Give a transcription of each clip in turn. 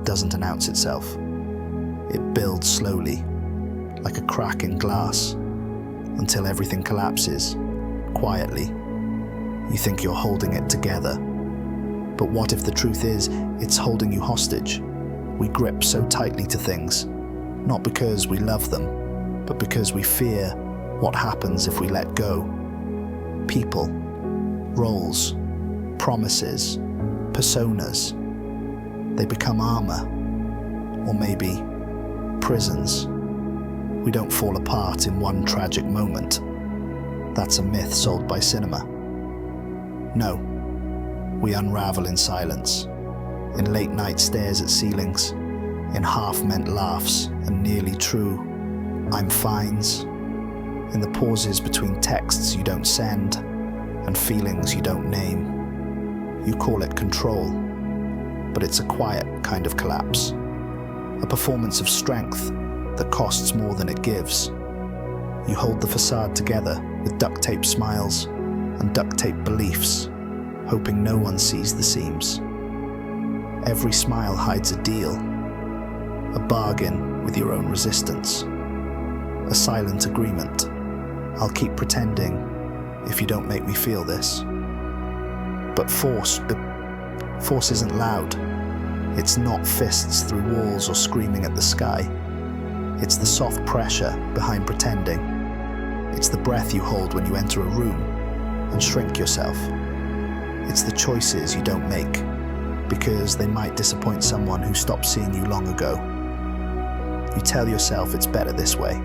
doesn't announce itself. It builds slowly, like a crack in glass, until everything collapses, quietly. You think you're holding it together. But what if the truth is, it's holding you hostage? We grip so tightly to things, not because we love them, but because we fear what happens if we let go. People, roles, promises, personas, they become armor, or maybe prisons. We don't fall apart in one tragic moment. That's a myth sold by cinema. No, we unravel in silence, in late night stares at ceilings, in half-meant laughs and nearly true "I'm fines", in the pauses between texts you don't send and feelings you don't name. You call it control, but it's a quiet kind of collapse, a performance of strength that costs more than it gives. You hold the facade together with duct tape smiles and duct tape beliefs, hoping no one sees the seams. Every smile hides a deal, a bargain with your own resistance, a silent agreement. I'll keep pretending if you don't make me feel this. But force isn't loud. It's not fists through walls or screaming at the sky. It's the soft pressure behind pretending. It's the breath you hold when you enter a room and shrink yourself. It's the choices you don't make because they might disappoint someone who stopped seeing you long ago. You tell yourself it's better this way.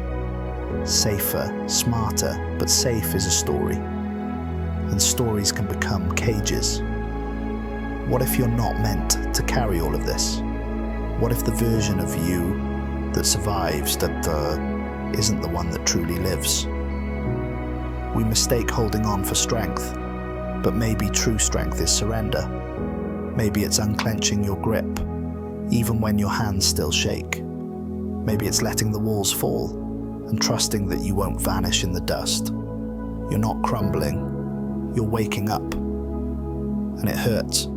Safer, smarter, but safe is a story. And stories can become cages. What if you're not meant to carry all of this? What if the version of you that survives isn't the one that truly lives? We mistake holding on for strength, but maybe true strength is surrender. Maybe it's unclenching your grip, even when your hands still shake. Maybe it's letting the walls fall and trusting that you won't vanish in the dust. You're not crumbling, you're waking up. And it hurts,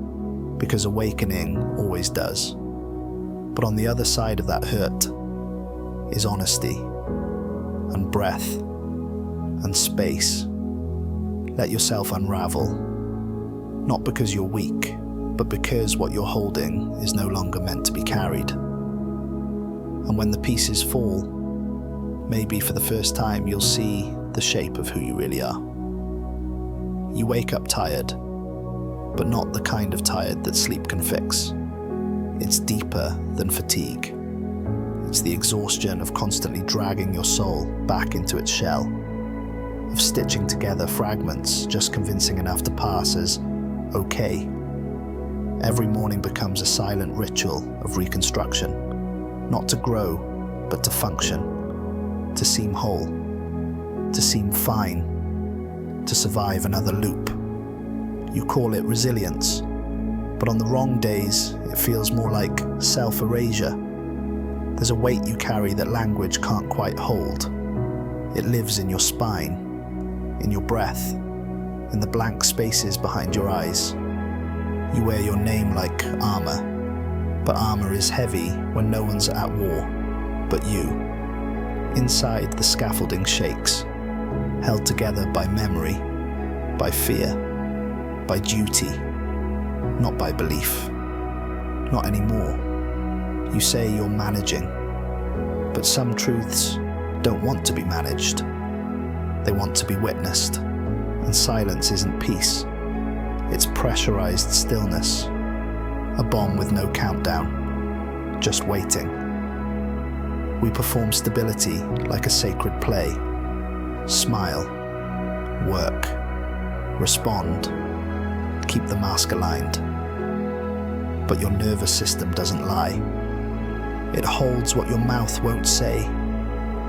because awakening always does. But on the other side of that hurt is honesty, and breath, and space. Let yourself unravel, not because you're weak, but because what you're holding is no longer meant to be carried. And when the pieces fall, maybe for the first time you'll see the shape of who you really are. You wake up tired, but not the kind of tired that sleep can fix. It's deeper than fatigue. It's the exhaustion of constantly dragging your soul back into its shell, of stitching together fragments just convincing enough to pass as okay. Every morning becomes a silent ritual of reconstruction, not to grow, but to function, to seem whole, to seem fine, to survive another loop. You call it resilience, but on the wrong days, it feels more like self-erasure. There's a weight you carry that language can't quite hold. It lives in your spine, in your breath, in the blank spaces behind your eyes. You wear your name like armor, but armor is heavy when no one's at war, but you. Inside, the scaffolding shakes, held together by memory, by fear, by duty, not by belief. Not anymore. You say you're managing, but some truths don't want to be managed. They want to be witnessed, and silence isn't peace. It's pressurized stillness, a bomb with no countdown, just waiting. We perform stability like a sacred play. Smile, work, respond, keep the mask aligned. But your nervous system doesn't lie. It holds what your mouth won't say,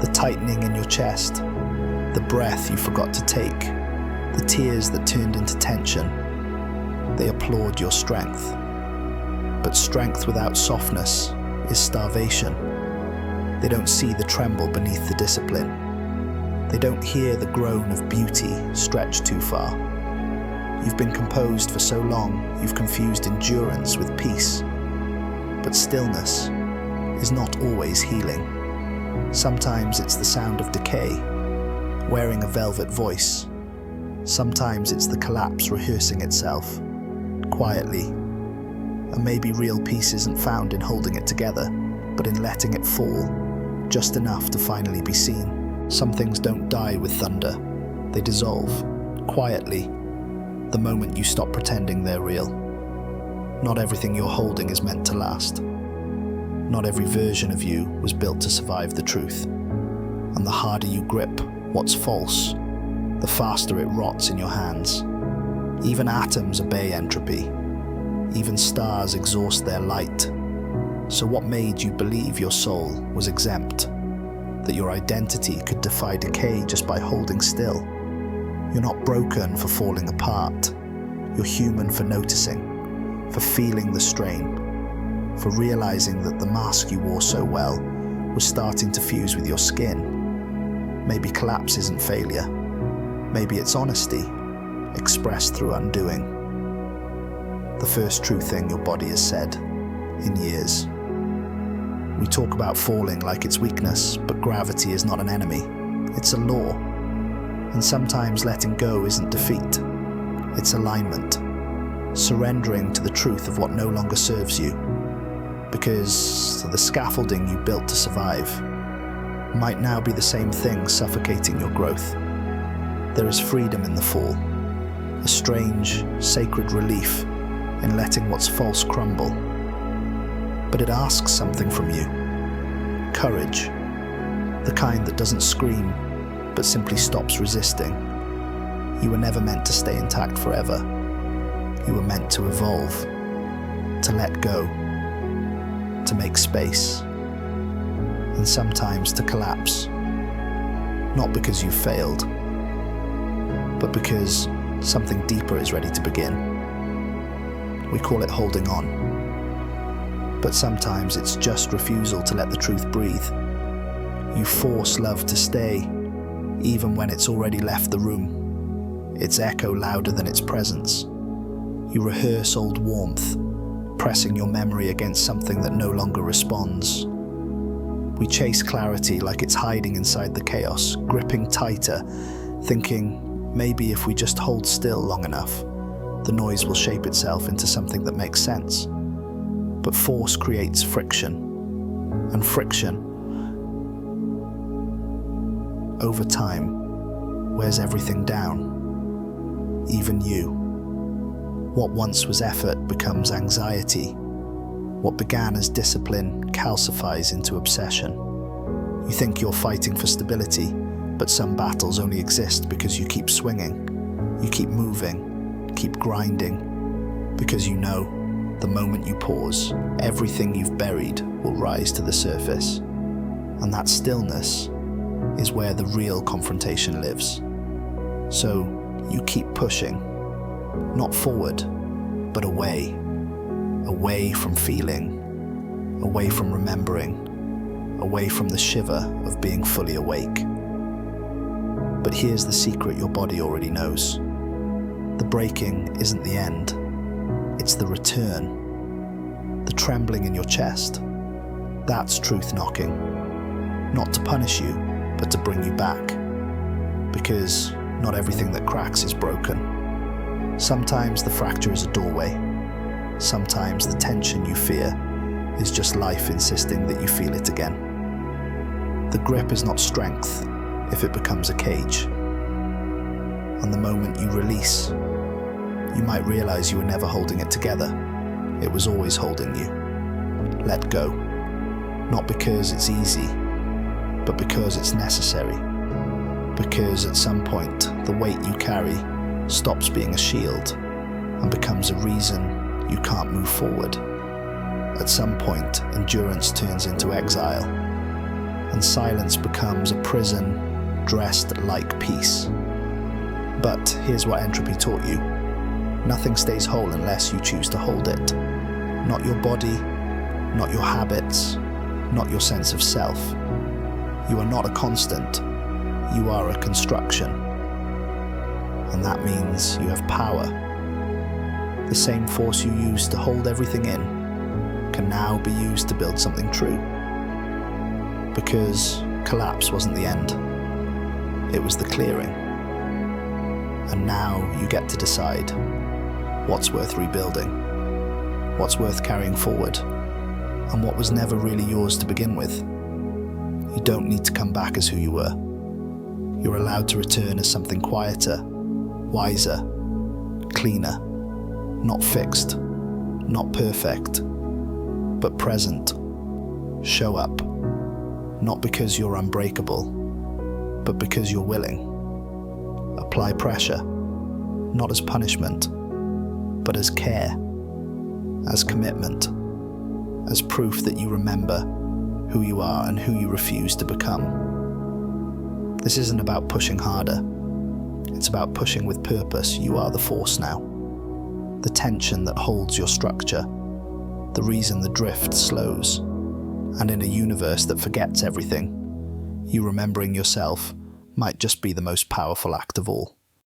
the tightening in your chest, the breath you forgot to take, the tears that turned into tension. They applaud your strength. But strength without softness is starvation. They don't see the tremble beneath the discipline. They don't hear the groan of beauty stretched too far. You've been composed for so long, you've confused endurance with peace. But stillness is not always healing. Sometimes it's the sound of decay, wearing a velvet voice. Sometimes it's the collapse rehearsing itself, quietly. And maybe real peace isn't found in holding it together, but in letting it fall, just enough to finally be seen. Some things don't die with thunder. They dissolve, quietly, the moment you stop pretending they're real. Not everything you're holding is meant to last. Not every version of you was built to survive the truth. And the harder you grip what's false, the faster it rots in your hands. Even atoms obey entropy. Even stars exhaust their light. So what made you believe your soul was exempt? That your identity could defy decay just by holding still? You're not broken for falling apart. You're human for noticing, for feeling the strain, for realizing that the mask you wore so well was starting to fuse with your skin. Maybe collapse isn't failure. Maybe it's honesty, expressed through undoing. The first true thing your body has said in years. We talk about falling like it's weakness, but gravity is not an enemy. It's a law. And sometimes letting go isn't defeat. It's alignment. Surrendering to the truth of what no longer serves you. Because the scaffolding you built to survive might now be the same thing suffocating your growth. There is freedom in the fall. A strange, sacred relief in letting what's false crumble. But it asks something from you. Courage. The kind that doesn't scream, but simply stops resisting. You were never meant to stay intact forever. You were meant to evolve, to let go, to make space, and sometimes to collapse. Not because you failed, but because something deeper is ready to begin. We call it holding on. But sometimes it's just refusal to let the truth breathe. You force love to stay, even when it's already left the room. Its echo louder than its presence. You rehearse old warmth, pressing your memory against something that no longer responds. We chase clarity like it's hiding inside the chaos, gripping tighter, thinking maybe if we just hold still long enough, the noise will shape itself into something that makes sense. But force creates friction, and friction, over time, wears everything down, even you. What once was effort becomes anxiety. What began as discipline calcifies into obsession. You think you're fighting for stability, but some battles only exist because you keep swinging, you keep moving, keep grinding, because you know, the moment you pause, everything you've buried will rise to the surface. And that stillness is where the real confrontation lives. So you keep pushing, not forward, but away. Away from feeling, away from remembering, away from the shiver of being fully awake. But here's the secret your body already knows. The breaking isn't the end, it's the return. The trembling in your chest, that's truth knocking. Not to punish you, but to bring you back. Because not everything that cracks is broken. Sometimes the fracture is a doorway. Sometimes the tension you fear is just life insisting that you feel it again. The grip is not strength if it becomes a cage. And the moment you release, you might realize you were never holding it together. It was always holding you. Let go. Not because it's easy, but because it's necessary. Because at some point, the weight you carry stops being a shield and becomes a reason you can't move forward. At some point, endurance turns into exile, and silence becomes a prison dressed like peace. But here's what Entropy taught you. Nothing stays whole unless you choose to hold it. Not your body, not your habits, not your sense of self. You are not a constant, you are a construction. And that means you have power. The same force you use to hold everything in can now be used to build something true. Because collapse wasn't the end, it was the clearing. And now you get to decide what's worth rebuilding, what's worth carrying forward, and what was never really yours to begin with. You don't need to come back as who you were. You're allowed to return as something quieter, wiser, cleaner, not fixed, not perfect, but present. Show up, not because you're unbreakable, but because you're willing. Apply pressure, not as punishment, but as care, as commitment, as proof that you remember who you are and who you refuse to become. This isn't about pushing harder. It's about pushing with purpose. You are the force now. The tension that holds your structure. The reason the drift slows. And in a universe that forgets everything, you remembering yourself might just be the most powerful act of all.